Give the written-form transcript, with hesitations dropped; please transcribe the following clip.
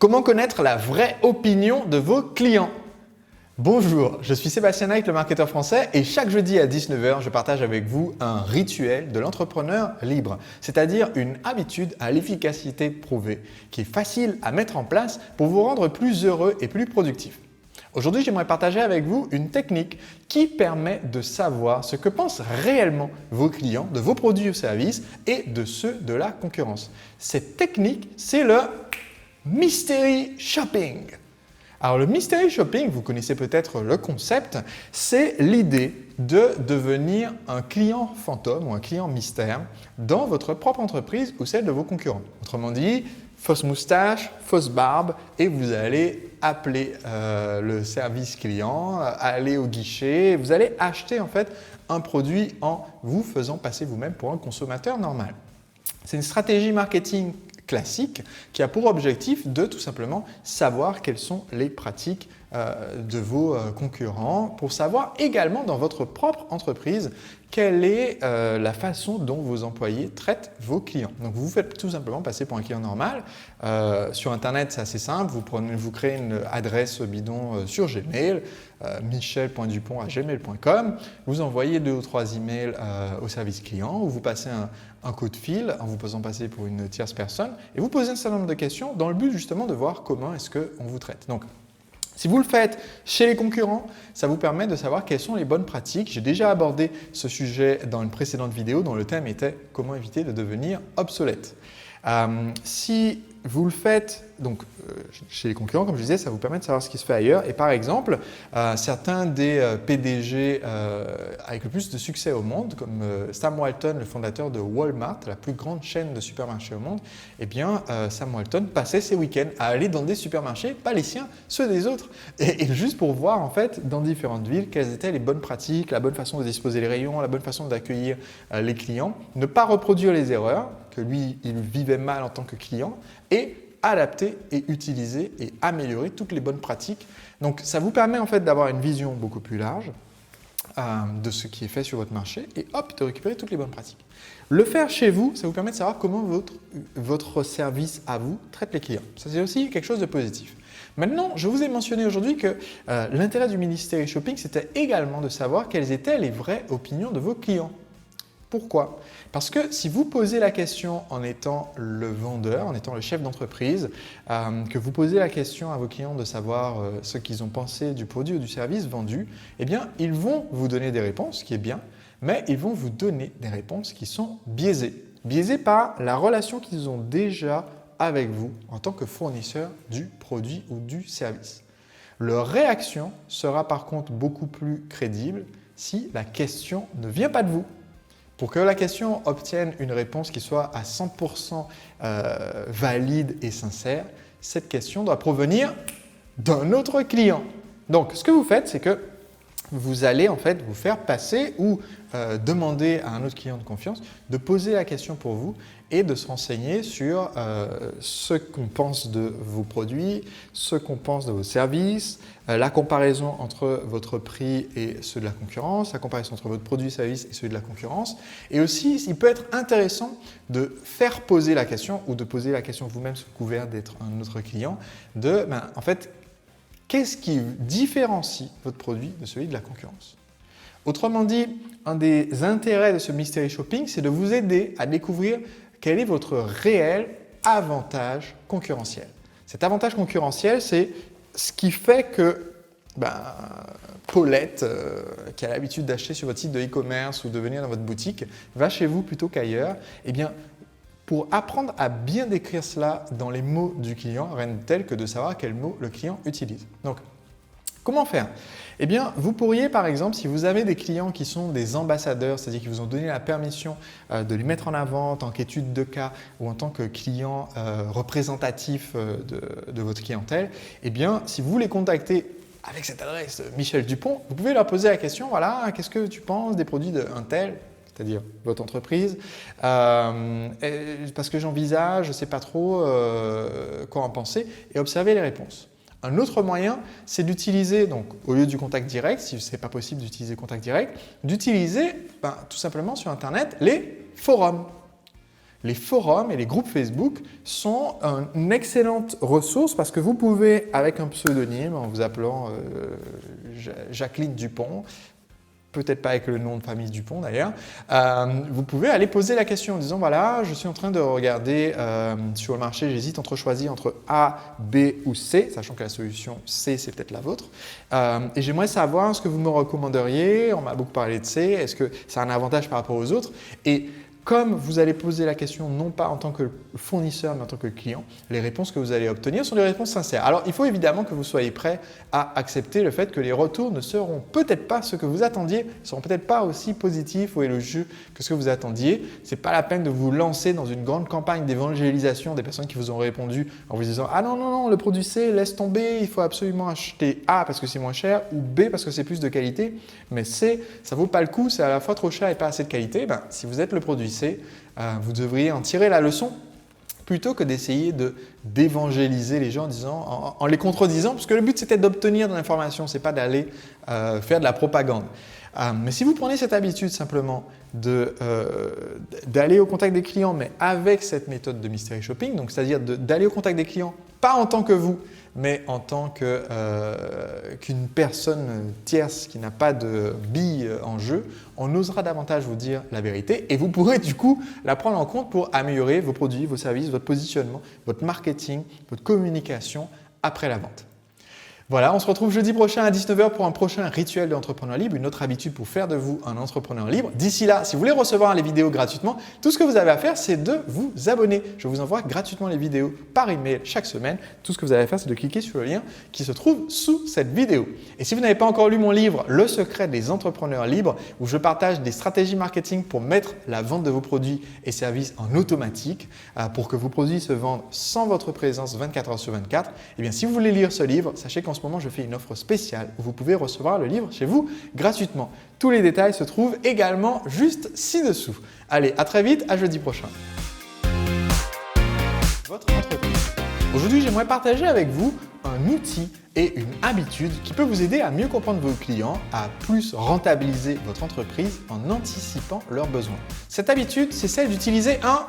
Comment connaître la vraie opinion de vos clients? Bonjour, je suis Sébastien Knight, le marketeur français et chaque jeudi à 19 h, je partage avec vous un rituel de l'entrepreneur libre, c'est-à-dire une habitude à l'efficacité prouvée qui est facile à mettre en place pour vous rendre plus heureux et plus productif. Aujourd'hui, j'aimerais partager avec vous une technique qui permet de savoir ce que pensent réellement vos clients de vos produits ou services et de ceux de la concurrence. Cette technique, c'est le Mystery Shopping. Alors le Mystery Shopping, vous connaissez peut-être le concept, c'est l'idée de devenir un client fantôme ou un client mystère dans votre propre entreprise ou celle de vos concurrents. Autrement dit, fausse moustache, fausse barbe et vous allez appeler le service client, aller au guichet, vous allez acheter en fait un produit en vous faisant passer vous-même pour un consommateur normal. C'est une stratégie marketing classique qui a pour objectif de tout simplement savoir quelles sont les pratiques de vos concurrents pour savoir également dans votre propre entreprise quelle est la façon dont vos employés traitent vos clients. Donc, vous vous faites tout simplement passer pour un client normal. Sur Internet, c'est assez simple. Vous créez une adresse bidon sur Gmail, michel.dupont@gmail.com. Vous envoyez 2 ou 3 emails au service client ou vous passez un coup de fil en vous faisant passer pour une tierce personne et vous posez un certain nombre de questions dans le but justement de voir comment est-ce qu'on vous traite. Donc, si vous le faites chez les concurrents, ça vous permet de savoir quelles sont les bonnes pratiques. J'ai déjà abordé ce sujet dans une précédente vidéo dont le thème était « Comment éviter de devenir obsolète ». Si vous le faites donc, chez les concurrents, comme je disais, ça vous permet de savoir ce qui se fait ailleurs. Et par exemple, certains des PDG avec le plus de succès au monde, comme Sam Walton, le fondateur de Walmart, la plus grande chaîne de supermarchés au monde, eh bien, Sam Walton passait ses week-ends à aller dans des supermarchés, pas les siens, ceux des autres, et juste pour voir en fait dans différentes villes quelles étaient les bonnes pratiques, la bonne façon de disposer les rayons, la bonne façon d'accueillir les clients, ne pas reproduire les erreurs que lui, il vivait mal en tant que client et adapter et utiliser et améliorer toutes les bonnes pratiques. Donc, ça vous permet en fait d'avoir une vision beaucoup plus large de ce qui est fait sur votre marché et hop, de récupérer toutes les bonnes pratiques. Le faire chez vous, ça vous permet de savoir comment votre service à vous traite les clients. Ça, c'est aussi quelque chose de positif. Maintenant, je vous ai mentionné aujourd'hui que l'intérêt du Mystery Shopping, c'était également de savoir quelles étaient les vraies opinions de vos clients. Pourquoi? Parce que si vous posez la question en étant le vendeur, en étant le chef d'entreprise, que vous posez la question à vos clients de savoir ce qu'ils ont pensé du produit ou du service vendu, eh bien, ils vont vous donner des réponses, ce qui est bien, mais ils vont vous donner des réponses qui sont biaisées. Biaisées par la relation qu'ils ont déjà avec vous en tant que fournisseur du produit ou du service. Leur réaction sera par contre beaucoup plus crédible si la question ne vient pas de vous. Pour que la question obtienne une réponse qui soit à 100% valide et sincère, cette question doit provenir d'un autre client. Donc, ce que vous faites, c'est que vous allez en fait vous faire passer ou demander à un autre client de confiance de poser la question pour vous et de se renseigner sur ce qu'on pense de vos produits, ce qu'on pense de vos services, la comparaison entre votre prix et ceux de la concurrence, la comparaison entre votre produit et service et ceux de la concurrence. Et aussi, il peut être intéressant de faire poser la question ou de poser la question vous-même sous couvert d'être un autre client de, en fait, qu'est-ce qui différencie votre produit de celui de la concurrence? Autrement dit, un des intérêts de ce Mystery Shopping, c'est de vous aider à découvrir quel est votre réel avantage concurrentiel. Cet avantage concurrentiel, c'est ce qui fait que Paulette, qui a l'habitude d'acheter sur votre site de e-commerce ou de venir dans votre boutique, va chez vous plutôt qu'ailleurs. Eh bien, pour apprendre à bien décrire cela dans les mots du client, rien de tel que de savoir quels mots le client utilise. Donc, comment faire? Eh bien, vous pourriez par exemple, si vous avez des clients qui sont des ambassadeurs, c'est-à-dire qui vous ont donné la permission de les mettre en avant en tant qu'étude de cas ou en tant que client représentatif de votre clientèle, eh bien, si vous les contactez avec cette adresse Michel Dupont, vous pouvez leur poser la question, voilà, qu'est-ce que tu penses des produits d'un tel, c'est-à-dire votre entreprise, parce que j'envisage, je ne sais pas trop quoi en penser, et observer les réponses. Un autre moyen, c'est d'utiliser, donc au lieu du contact direct, si ce n'est pas possible d'utiliser contact direct, d'utiliser tout simplement sur Internet les forums. les forums et les groupes Facebook sont une excellente ressource parce que vous pouvez, avec un pseudonyme, en vous appelant Jacqueline Dupont, peut-être pas avec le nom de famille Dupont d'ailleurs, vous pouvez aller poser la question en disant voilà, je suis en train de regarder sur le marché, j'hésite entre choisir entre A, B ou C, sachant que la solution C c'est peut-être la vôtre, et j'aimerais savoir ce que vous me recommanderiez, on m'a beaucoup parlé de C, est-ce que ça a un avantage par rapport aux autres? Et comme vous allez poser la question non pas en tant que fournisseur mais en tant que client, les réponses que vous allez obtenir sont des réponses sincères. Alors il faut évidemment que vous soyez prêt à accepter le fait que les retours ne seront peut-être pas ce que vous attendiez, ne seront peut-être pas aussi positifs ou élogieux que ce que vous attendiez. Ce n'est pas la peine de vous lancer dans une grande campagne d'évangélisation des personnes qui vous ont répondu en vous disant « Ah non, non, non, le produit C, laisse tomber, il faut absolument acheter A parce que c'est moins cher ou B parce que c'est plus de qualité, mais C, ça ne vaut pas le coup, c'est à la fois trop cher et pas assez de qualité. » Si vous êtes le produit C, vous devriez en tirer la leçon plutôt que d'essayer d'évangéliser les gens en les contredisant, parce que le but c'était d'obtenir de l'information, ce n'est pas d'aller faire de la propagande. Mais si vous prenez cette habitude simplement d'aller au contact des clients, mais avec cette méthode de mystery shopping, donc c'est-à-dire d'aller au contact des clients, pas en tant que vous, mais en tant qu'une personne tierce qui n'a pas de billes en jeu, on osera davantage vous dire la vérité et vous pourrez du coup la prendre en compte pour améliorer vos produits, vos services, votre positionnement, votre marketing, votre communication après la vente. Voilà, on se retrouve jeudi prochain à 19h pour un prochain rituel de l'entrepreneur libre, une autre habitude pour faire de vous un entrepreneur libre. D'ici là, si vous voulez recevoir les vidéos gratuitement, tout ce que vous avez à faire, c'est de vous abonner. Je vous envoie gratuitement les vidéos par email chaque semaine. Tout ce que vous avez à faire, c'est de cliquer sur le lien qui se trouve sous cette vidéo. Et si vous n'avez pas encore lu mon livre « Le secret des entrepreneurs libres » où je partage des stratégies marketing pour mettre la vente de vos produits et services en automatique pour que vos produits se vendent sans votre présence 24 heures sur 24, eh bien si vous voulez lire ce livre, sachez qu'en ce moment, je fais une offre spéciale où vous pouvez recevoir le livre chez vous gratuitement. Tous les détails se trouvent également juste ci-dessous. Allez, à très vite, à jeudi prochain. Votre entreprise. Aujourd'hui, j'aimerais partager avec vous un outil et une habitude qui peut vous aider à mieux comprendre vos clients, à plus rentabiliser votre entreprise en anticipant leurs besoins. Cette habitude, c'est celle d'utiliser un